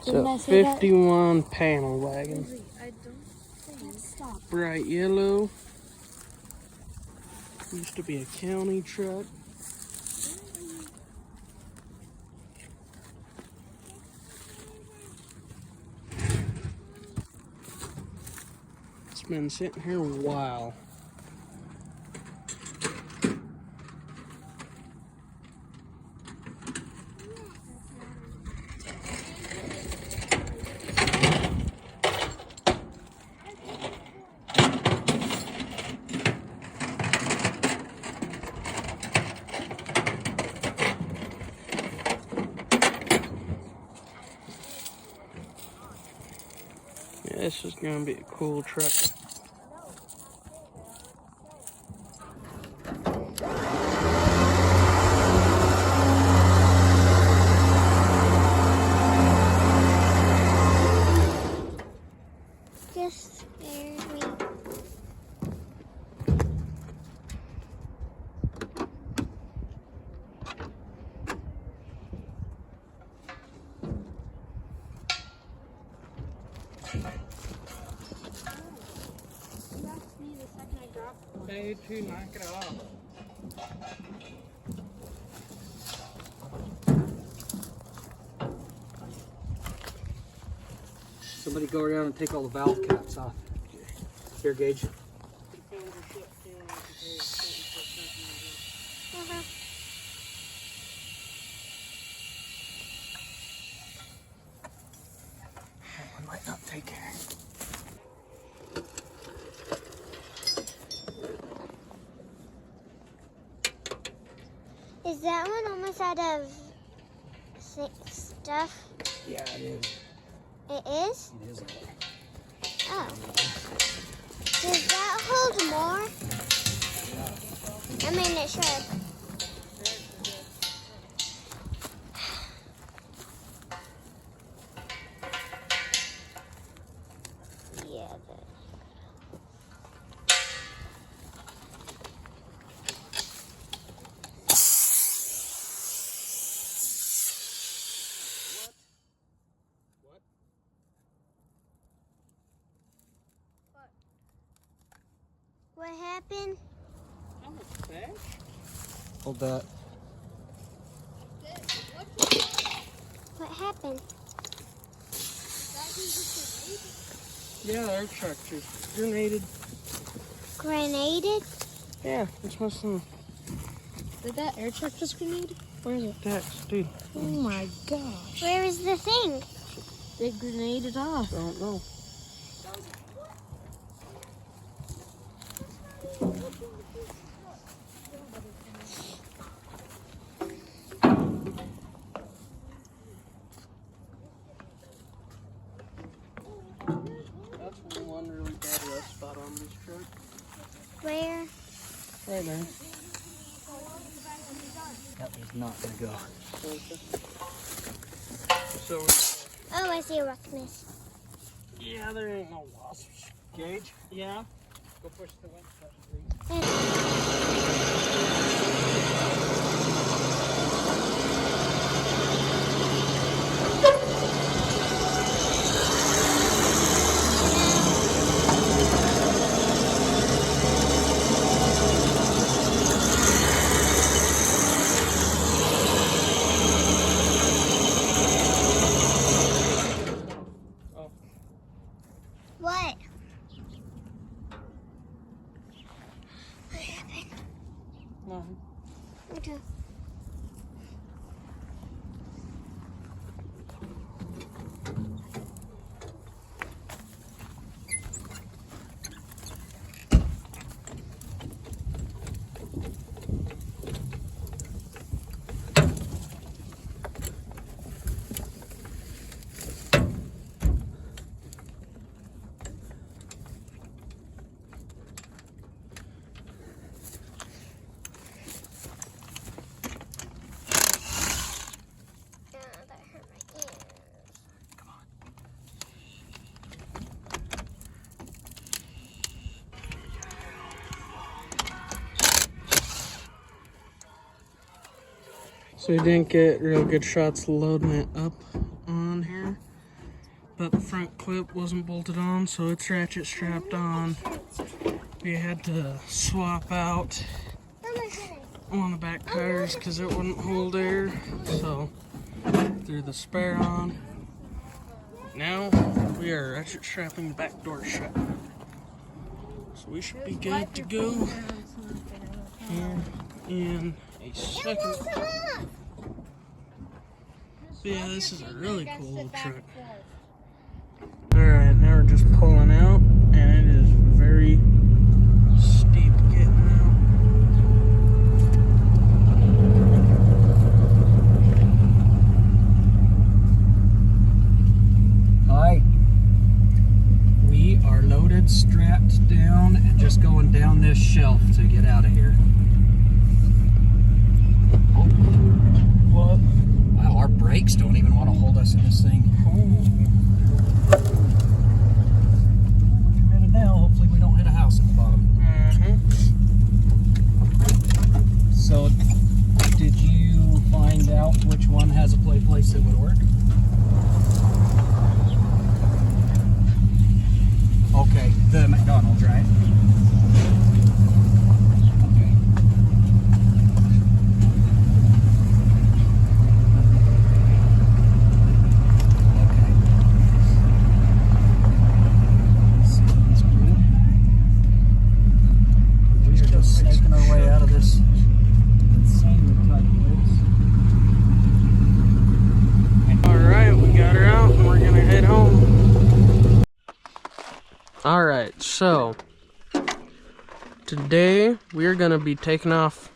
So 51 panel wagon. I don't stop. Bright yellow. Used to be a county truck. It's been sitting here a while. Yeah, this is gonna be a cool truck. Just scared me. Hey, to knock it off. Somebody go around and take all the valve caps off. Here, Gage. That one might not take care. Is that one almost out of stuff? Yeah, it is. It is? It is. Oh. Does that hold more? I mean, it should. Yeah, What happened? Hold that. What happened? Yeah, our truck just grenaded. Grenaded? Yeah, it's mustn't. Did that air truck just grenade? Where is it? Text, dude. Oh my gosh. Where is the thing? It grenaded off. Don't know. That's one really bad rust spot on this truck. Where? Right there. That was not gonna go. So, Oh, I see a rock mist. yeah, there ain't no wasps. Gage, Yeah. go push the winch button, please. What? What happened? Nothing. Okay. So we didn't get real good shots loading it up on here. but the front clip wasn't bolted on, so it's ratchet strapped on. We had to swap out one of the back tires because it wouldn't hold air, so threw the spare on. Now we are ratchet strapping the back door shut, so we should be good to go here in a second. But yeah, this is a really cool old truck. Alright, now we're just pulling out, and it is very steep getting out. Hi. We are loaded, strapped down, and just going down this shelf to get out of here. What? Wow, our brakes don't even want to hold us in this thing. We're committed now. Hopefully we don't hit a house at the bottom. So, did you find out which one has a place that would work? Okay, the McDonald's, right? Okay. Sounds good. We are just snaking our way out of this insanely tight place. Alright, we got her out and we're gonna head home. Alright, so today we're gonna be taking off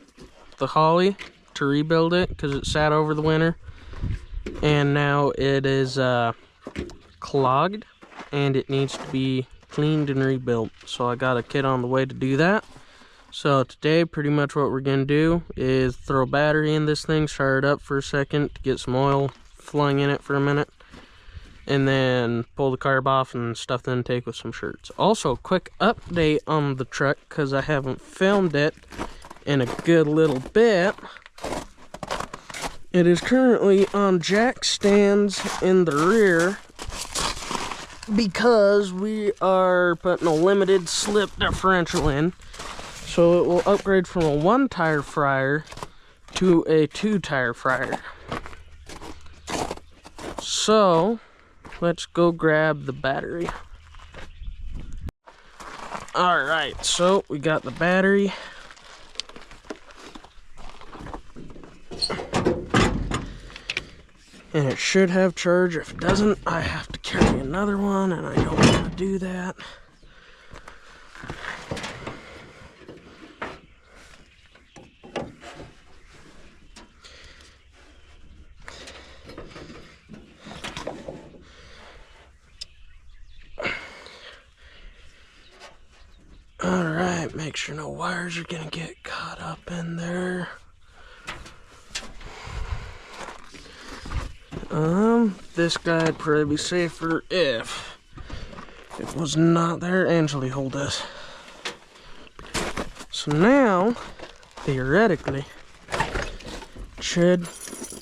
the Holly to rebuild it because it sat over the winter and now it is clogged and it needs to be cleaned and rebuilt. So I got a kit on the way to do that. So today pretty much what we're gonna do is throw a battery in this thing, start it up for a second to get some oil flung in it for a minute, and then pull the carb off and stuff the intake with some shirts. Also, quick update on the truck because I haven't filmed it in a good little bit. It is currently on jack stands in the rear because we are putting a limited slip differential in. So it will upgrade from a 1-tire fryer to a 2-tire fryer. So let's go grab the battery. Alright, so we got the battery. And it should have charge. If it doesn't, I have to carry another one, and I don't want to do that. Alright, make sure no wires are gonna get caught up in there. This guy'd probably be safer if it was not there. Angeli, hold this. So now, theoretically, it should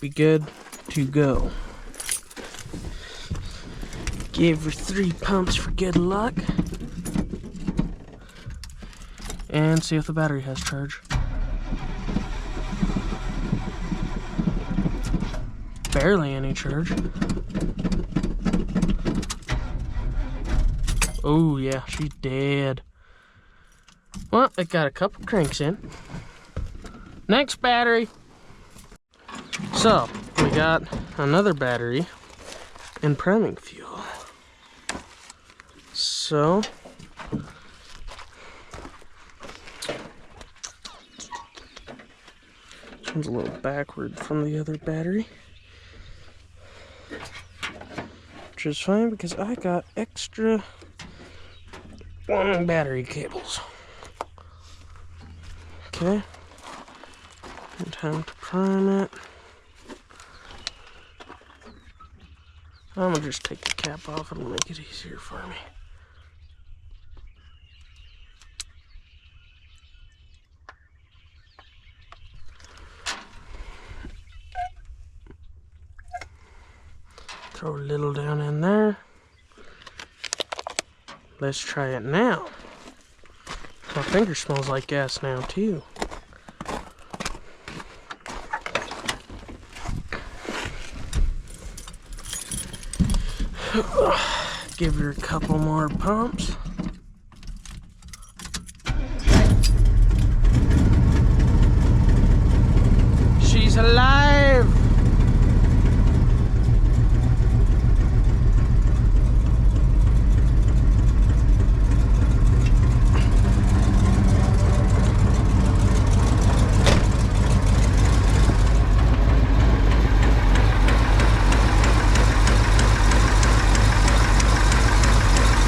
be good to go. Give her 3 pumps for good luck. And see if the battery has charge. Barely any charge. Oh yeah, she's dead. Well, it got a couple cranks in. Next battery. So, we got another battery and priming fuel. So, this one's a little backward from the other battery. Which is fine because I got extra battery cables. Okay. And time to prime it. I'm gonna just take the cap off, it'll make it easier for me. Throw a little down in there. let's try it now. My finger smells like gas now too. Give her a couple more pumps. She's alive!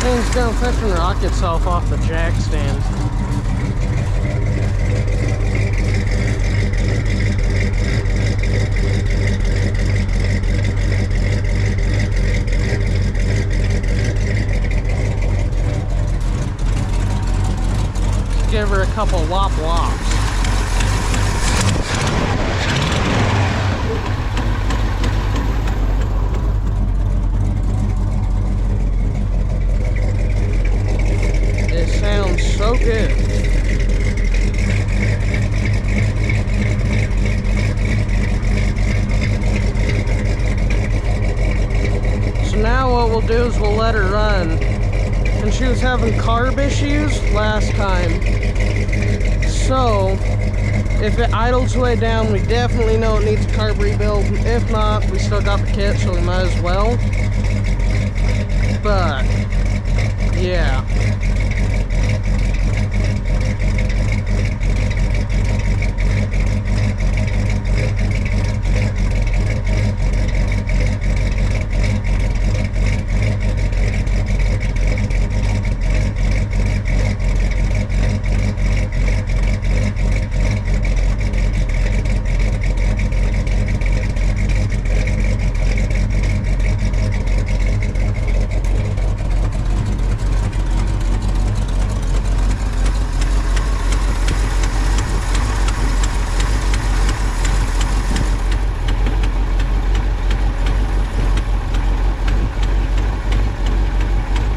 Thing's gonna fetch rock itself off the jack stand. Give her a couple wop wops. It sounds so good. So now what we'll do is we'll let her run. And she was having carb issues last time. So if it idles way down, we definitely know it needs a carb rebuild. If not, we still got the kit, so we might as well. But yeah.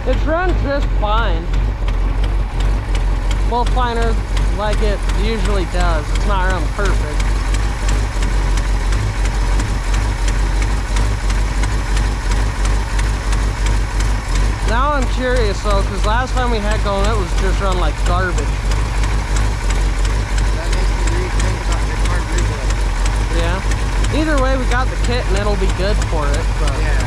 It's run just fine. Well, finer like it usually does. It's not run perfect. Now I'm curious though, because last time we had going, it was just run like garbage. That makes me rethink about the carb rebuild. Yeah. Either way, we got the kit and it'll be good for it. But Yeah.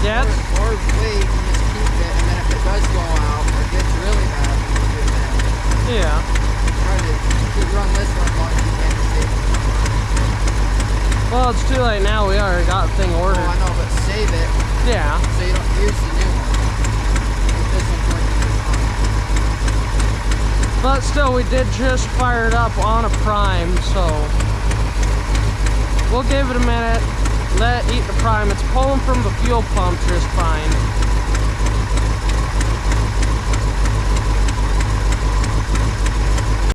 yeah, Or wait and just keep it, and then if it does go out or gets really bad, we can do that. yeah. Try to keep run this one as long as you can to save it. Well, it's too late now. We already got the thing Oh, ordered. I know, but save it Yeah. so you don't use the new one. If this one's working just fine. But still, we did just fire it up on a prime, so we'll give it a minute. Let it eat the prime. It's pulling from the fuel pump just fine.